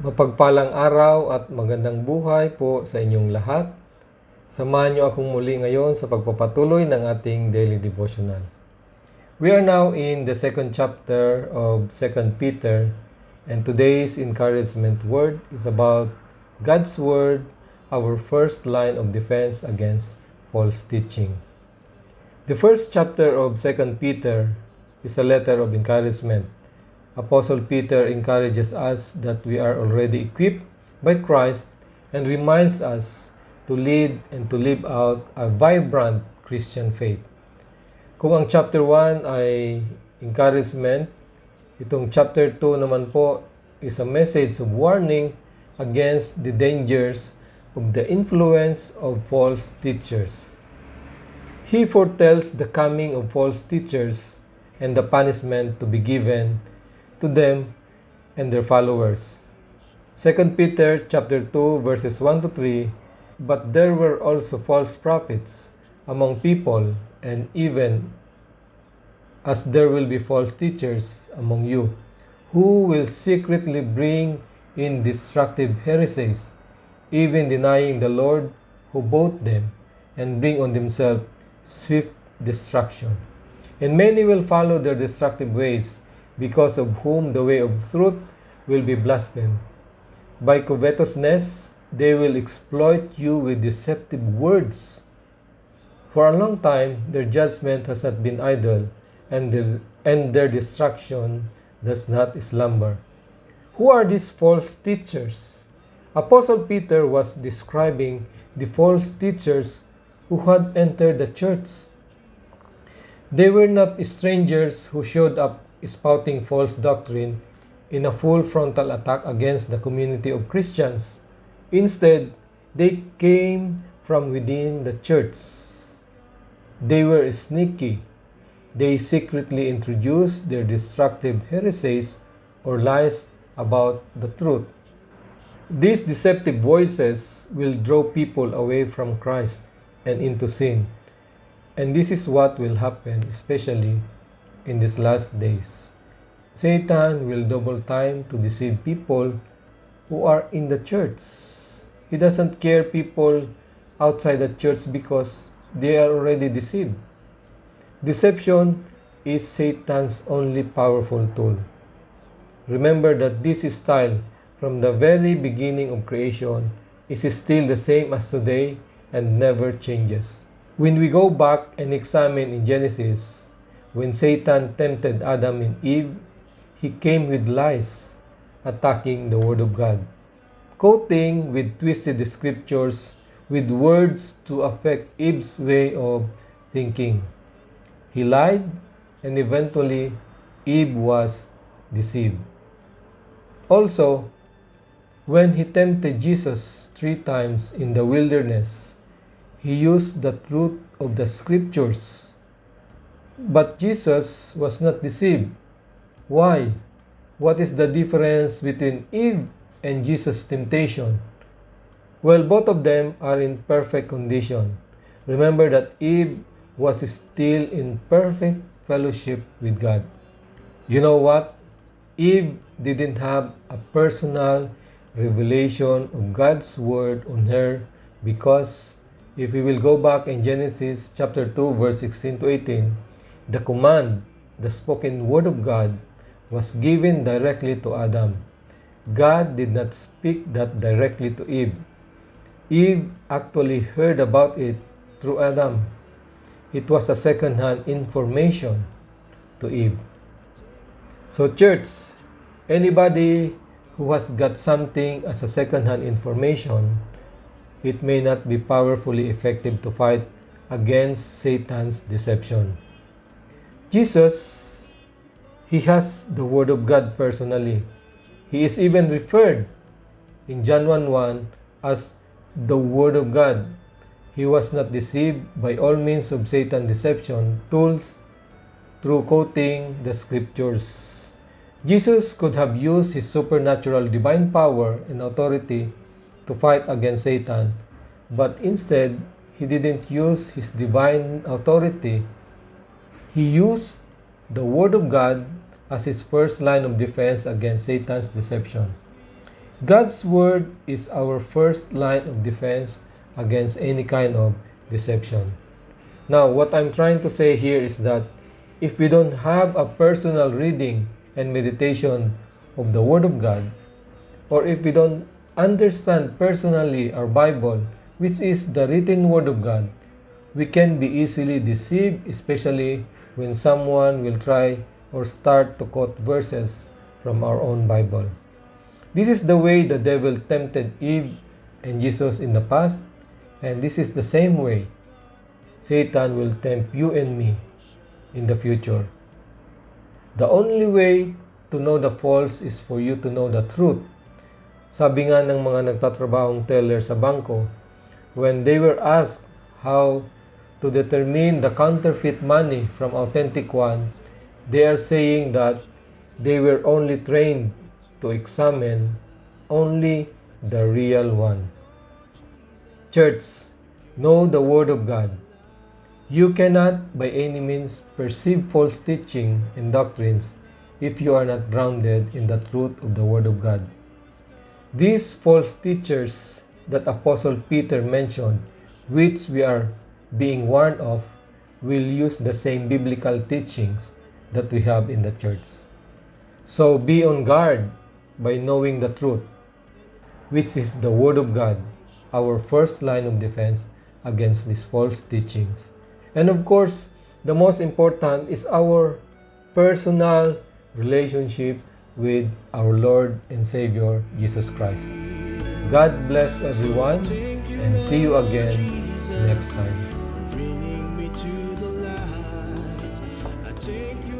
Mapagpalang araw at magandang buhay po sa inyong lahat. Samahan niyo akong muli ngayon sa pagpapatuloy ng ating daily devotional. We are now in the second chapter of 2 Peter, and today's encouragement word is about God's word, our first line of defense against false teaching. The first chapter of 2 Peter is a letter of encouragement. Apostle Peter encourages us that we are already equipped by Christ and reminds us to lead and to live out a vibrant Christian faith. Kung ang chapter 1 ay encouragement, itong chapter 2 naman po is a message of warning against the dangers of the influence of false teachers. He foretells the coming of false teachers and the punishment to be given to them and their followers. 2 Peter chapter 2 verses 1 to 3, but there were also false prophets among people, and even as there will be false teachers among you, who will secretly bring in destructive heresies, even denying the Lord who bought them, and bring on themselves swift destruction. And many will follow their destructive ways, because of whom the way of truth will be blasphemed. By covetousness, they will exploit you with deceptive words. For a long time, their judgment has not been idle, and their destruction does not slumber. Who are these false teachers? Apostle Peter was describing the false teachers who had entered the church. They were not strangers who showed up spouting false doctrine in a full frontal attack against the community of Christians. Instead, they came from within the church. They were sneaky. They secretly introduced their destructive heresies or lies about the truth. These deceptive voices will draw people away from Christ and into sin. And this is what will happen, especially in these last days. Satan will double time to deceive people who are in the church. He doesn't care people outside the church because they are already deceived. Deception is Satan's only powerful tool. Remember that this style from the very beginning of creation is still the same as today and never changes. When we go back and examine in Genesis, when Satan tempted Adam and Eve, he came with lies, attacking the Word of God, quoting with twisted scriptures with words to affect Eve's way of thinking. He lied, and eventually Eve was deceived. Also, when he tempted Jesus 3 times in the wilderness, he used the truth of the scriptures. But Jesus was not deceived. Why? What is the difference between Eve and Jesus' temptation? Well, both of them are in perfect condition. Remember that Eve was still in perfect fellowship with God. You know what? Eve didn't have a personal revelation of God's word on her, because if we will go back in Genesis chapter 2 verse 16 to 18, the command, the spoken word of God, was given directly to Adam. God did not speak that directly to Eve. Eve actually heard about it through Adam. It was a second-hand information to Eve. So church, anybody who has got something as a second-hand information, it may not be powerfully effective to fight against Satan's deception. Jesus, he has the Word of God personally. He is even referred in John 1:1 as the Word of God. He was not deceived by all means of Satan's deception tools through quoting the scriptures. Jesus could have used his supernatural divine power and authority to fight against Satan, but instead, he didn't use his divine authority. He used the Word of God as his first line of defense against Satan's deception. God's Word is our first line of defense against any kind of deception. Now, what I'm trying to say here is that if we don't have a personal reading and meditation of the Word of God, or if we don't understand personally our Bible, which is the written Word of God, we can be easily deceived, especially when someone will try or start to quote verses from our own Bible. This is the way the devil tempted Eve and Jesus in the past, and this is the same way Satan will tempt you and me in the future. The only way to know the false is for you to know the truth. Sabi nga ng mga nagtatrabahong teller sa bangko, when they were asked how to determine the counterfeit money from authentic one, they are saying that they were only trained to examine only the real one. Church, know the Word of God. You cannot by any means perceive false teaching and doctrines if you are not grounded in the truth of the Word of God. These false teachers that Apostle Peter mentioned, which we are being warned of, will use the same biblical teachings that we have in the church. So be on guard by knowing the truth, which is the Word of God, our first line of defense against these false teachings. And of course, the most important is our personal relationship with our Lord and Savior, Jesus Christ. God bless everyone, and see you again next time. Bringing me to the light. I take you